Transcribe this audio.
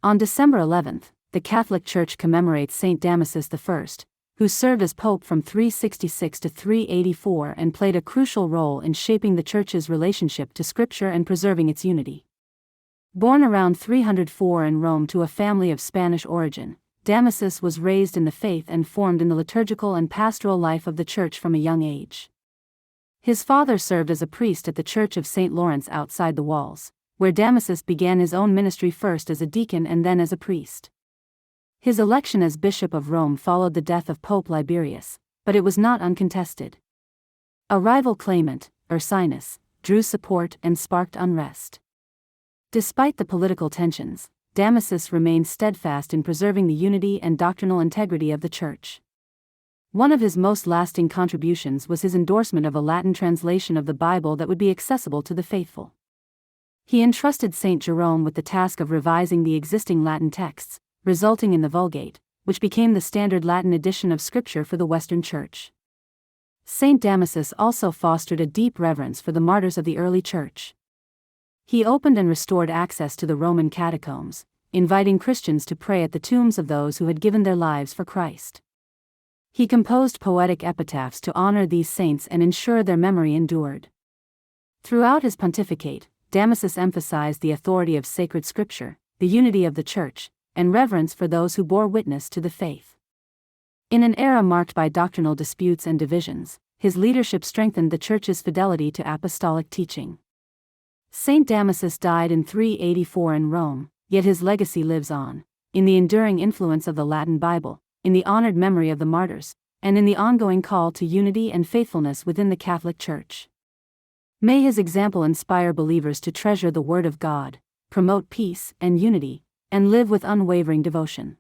On December 11th, the Catholic Church commemorates Saint Damasus I, who served as Pope from 366 to 384 and played a crucial role in shaping the Church's relationship to Scripture and preserving its unity. Born around 304 in Rome to a family of Spanish origin, Damasus was raised in the faith and formed in the liturgical and pastoral life of the Church from a young age. His father served as a priest at the Church of St. Lawrence outside the walls, where Damasus began his own ministry first as a deacon and then as a priest. His election as Bishop of Rome followed the death of Pope Liberius, but it was not uncontested. A rival claimant, Ursinus, drew support and sparked unrest. Despite the political tensions, Damasus remained steadfast in preserving the unity and doctrinal integrity of the Church. One of his most lasting contributions was his endorsement of a Latin translation of the Bible that would be accessible to the faithful. He entrusted Saint Jerome with the task of revising the existing Latin texts, resulting in the Vulgate, which became the standard Latin edition of Scripture for the Western Church. Saint Damasus also fostered a deep reverence for the martyrs of the early Church. He opened and restored access to the Roman catacombs, inviting Christians to pray at the tombs of those who had given their lives for Christ. He composed poetic epitaphs to honor these saints and ensure their memory endured. Throughout his pontificate, Damasus emphasized the authority of sacred Scripture, the unity of the Church, and reverence for those who bore witness to the faith. In an era marked by doctrinal disputes and divisions, his leadership strengthened the Church's fidelity to apostolic teaching. Saint Damasus died in 384 in Rome, yet his legacy lives on, in the enduring influence of the Latin Bible, in the honored memory of the martyrs, and in the ongoing call to unity and faithfulness within the Catholic Church. May his example inspire believers to treasure the Word of God, promote peace and unity, and live with unwavering devotion.